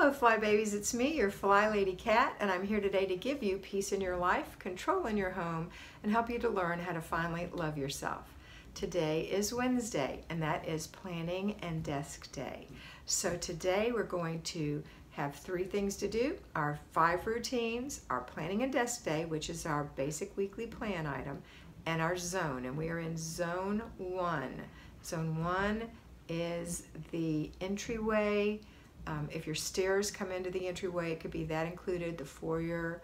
Hello Fly Babies, it's me, your FlyLady Kat, and I'm here today to give you peace in your life, control in your home, and help you to learn how to finally love yourself. Today is Wednesday, and that is Planning and Desk Day. So today we're going to have 3 things to do: our 5 routines, our Planning and Desk Day, which is our basic weekly plan item, and our zone, and we are in Zone 1. Zone 1 is the entryway. If your stairs come into the entryway, it could be that included, the foyer.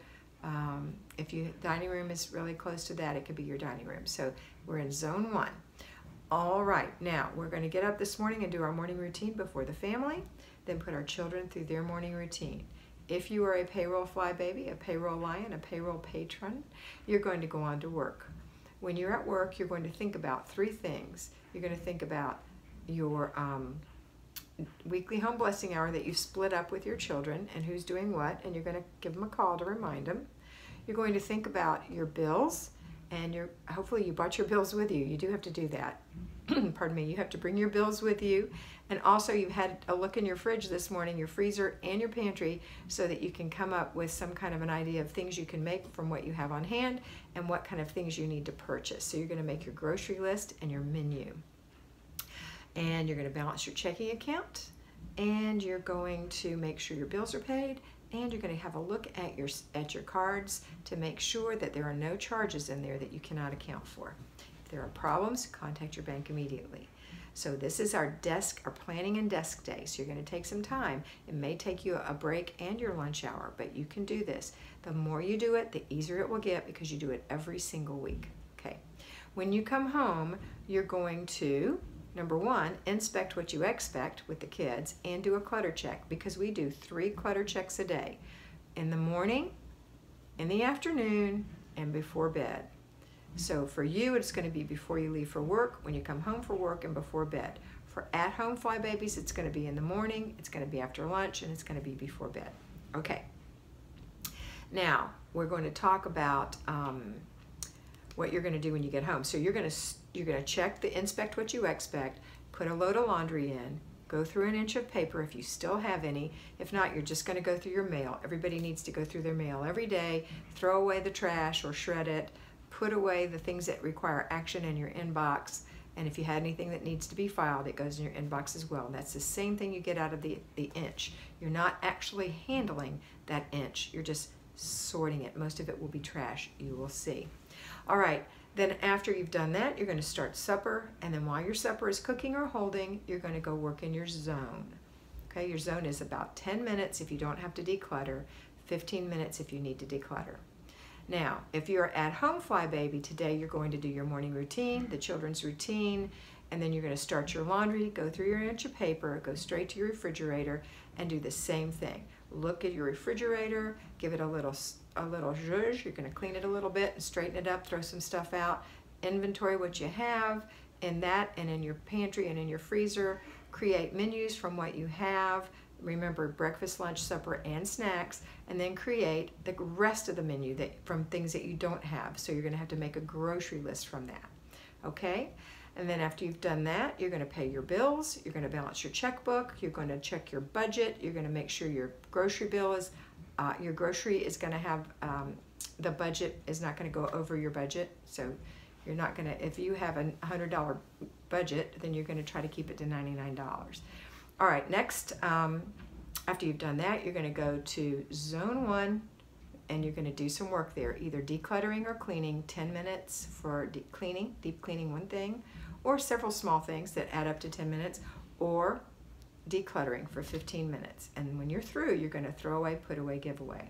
If your dining room is really close to that, it could be your dining room. So we're in Zone 1. All right, now we're going to get up this morning and do our morning routine before the family, then put our children through their morning routine. If you are a payroll fly baby, a payroll lion, a payroll patron, you're going to go on to work. When you're at work, you're going to think about 3 things. You're going to think about your weekly home blessing hour that you've split up with your children and who's doing what, and you're going to give them a call to remind them. You're going to think about your bills, and hopefully you brought your bills with you. You do have to do that. Pardon me, you have to bring your bills with you, and also you've had a look in your fridge this morning, your freezer and your pantry, so that you can come up with some kind of an idea of things you can make from what you have on hand and what kind of things you need to purchase. So you're going to make your grocery list and your menu. And you're going to balance your checking account, and you're going to make sure your bills are paid, and you're going to have a look at your cards to make sure that there are no charges in there that you cannot account for. If there are problems, contact your bank immediately. So this is our planning and desk day. So you're going to take some time. It may take you a break and your lunch hour, but you can do this. The more you do it, the easier it will get because you do it every single week. Okay. When you come home, you're going to, number 1, inspect what you expect with the kids and do a clutter check, because we do 3 clutter checks a day: in the morning, in the afternoon, and before bed. So for you, it's going to be before you leave for work, when you come home for work, and before bed. For at-home fly babies, it's going to be in the morning, it's going to be after lunch, and it's going to be before bed. Okay. Now, we're going to talk about what you're going to do when you get home. So you're going to check inspect what you expect, put a load of laundry in, go through an inch of paper if you still have any. If not, you're just going to go through your mail. Everybody needs to go through their mail every day, throw away the trash or shred it, put away the things that require action in your inbox, and if you had anything that needs to be filed, it goes in your inbox as well. And that's the same thing you get out of the inch. You're not actually handling that inch, you're just sorting it. Most of it will be trash, you will see. All right, then after you've done that, you're going to start supper, and then while your supper is cooking or holding, you're going to go work in your zone. Okay, your zone is about 10 minutes if you don't have to declutter, 15 minutes if you need to declutter. Now, if you're at home fly baby, today you're going to do your morning routine, the children's routine, and then you're going to start your laundry, go through your inch of paper, go straight to your refrigerator, and do the same thing. Look at your refrigerator, give it a little zhuzh. You're going to clean it a little bit and straighten it up, throw some stuff out, inventory what you have in that and in your pantry and in your freezer, create menus from what you have. Remember, breakfast, lunch, supper, and snacks, and then create the rest of the menu from things that you don't have. So you're going to have to make a grocery list from that. Okay? And then after you've done that, you're going to pay your bills, you're going to balance your checkbook, you're going to check your budget, you're going to make sure your grocery bill is, your grocery is going to have, the budget is not going to go over your budget. So you're not going to, if you have a $100 budget, then you're going to try to keep it to $99. All right, next, after you've done that, you're going to go to Zone 1, and you're going to do some work there, either decluttering or cleaning, 10 minutes for deep cleaning one thing, or several small things that add up to 10 minutes, or decluttering for 15 minutes. And when you're through, you're going to throw away, put away, give away.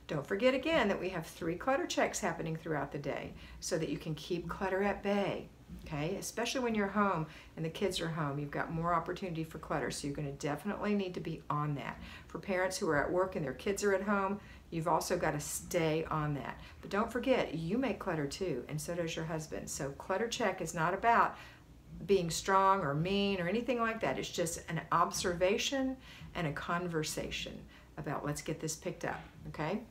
Don't forget again that we have 3 clutter checks happening throughout the day so that you can keep clutter at bay. Okay, especially when you're home and the kids are home, you've got more opportunity for clutter, so you're going to definitely need to be on that. For parents who are at work and their kids are at home, you've also got to stay on that. But don't forget, you make clutter too, and so does your husband. So clutter check is not about being strong or mean or anything like that. It's just an observation and a conversation about, let's get this picked up. Okay,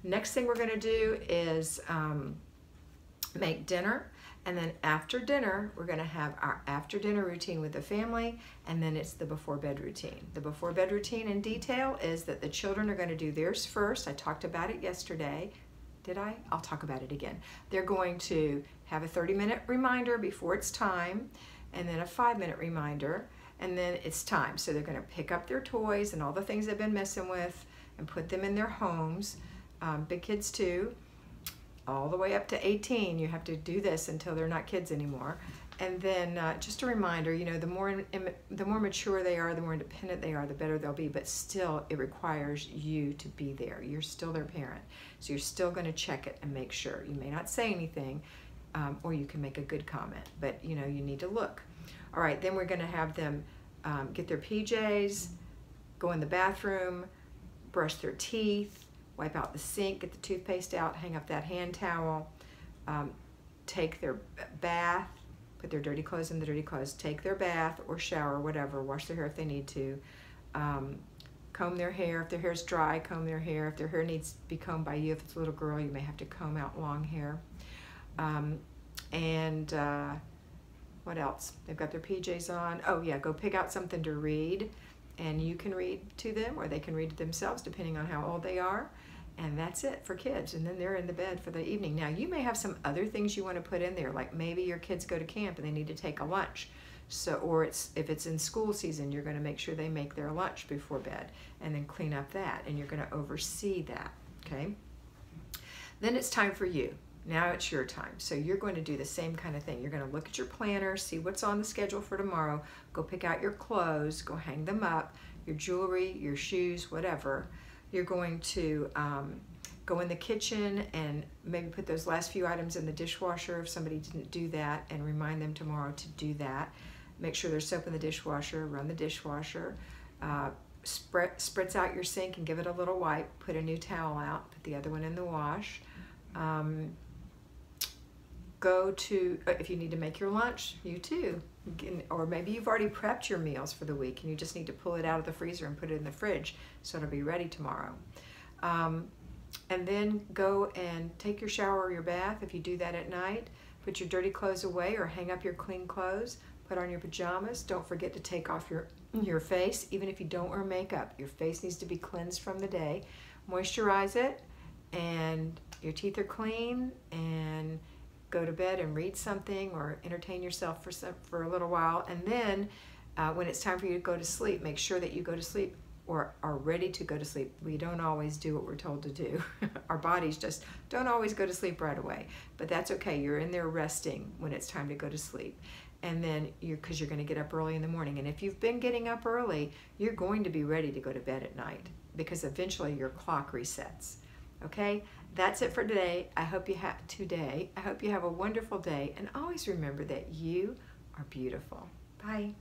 next thing we're going to do is make dinner. And then after dinner, we're going to have our after dinner routine with the family, and then it's the before bed routine. The before bed routine in detail is that the children are going to do theirs first. I talked about it yesterday. Did I? I'll talk about it again. They're going to have a 30-minute reminder before it's time, and then a 5-minute reminder, and then it's time. So they're going to pick up their toys and all the things they've been messing with and put them in their homes. Big kids too. All the way up to 18, you have to do this until they're not kids anymore. And then just a reminder, you know, the more mature they are, the more independent they are, the better they'll be. But still, it requires you to be there. You're still their parent, so you're still going to check it and make sure. You may not say anything, or you can make a good comment, but you know, you need to look. All right, then we're going to have them get their PJs, go in the bathroom, brush their teeth, wipe out the sink, get the toothpaste out, hang up that hand towel, take their bath, put their dirty clothes in the dirty clothes, take their bath or shower, whatever, wash their hair if they need to, comb their hair. If their hair's dry, comb their hair. If their hair needs to be combed by you, if it's a little girl, you may have to comb out long hair. What else? They've got their PJs on. Oh yeah, go pick out something to read, and you can read to them or they can read to themselves depending on how old they are. And that's it for kids, and then they're in the bed for the evening. Now you may have some other things you want to put in there, like maybe your kids go to camp and they need to take a lunch. So, or if it's in school season, you're going to make sure they make their lunch before bed and then clean up that, and you're going to oversee that, okay? Then it's time for you. Now it's your time. So you're going to do the same kind of thing. You're going to look at your planner, see what's on the schedule for tomorrow, go pick out your clothes, go hang them up, your jewelry, your shoes, whatever. You're going to go in the kitchen and maybe put those last few items in the dishwasher if somebody didn't do that, and remind them tomorrow to do that. Make sure there's soap in the dishwasher, run the dishwasher, spritz out your sink and give it a little wipe, put a new towel out, put the other one in the wash. Go to, if you need to make your lunch, you too. Or maybe you've already prepped your meals for the week and you just need to pull it out of the freezer and put it in the fridge so it'll be ready tomorrow. And then go and take your shower or your bath if you do that at night. Put your dirty clothes away or hang up your clean clothes. Put on your pajamas. Don't forget to take off your face, even if you don't wear makeup. Your face needs to be cleansed from the day. Moisturize it, and your teeth are clean, and go to bed and read something or entertain yourself for a little while. And then when it's time for you to go to sleep, make sure that you go to sleep or are ready to go to sleep. We don't always do what we're told to do. Our bodies just don't always go to sleep right away, but that's okay. You're in there resting when it's time to go to sleep. And then because you're going to get up early in the morning. And if you've been getting up early, you're going to be ready to go to bed at night because eventually your clock resets. Okay, that's it for today. I hope you have a wonderful day, and always remember that you are beautiful. Bye.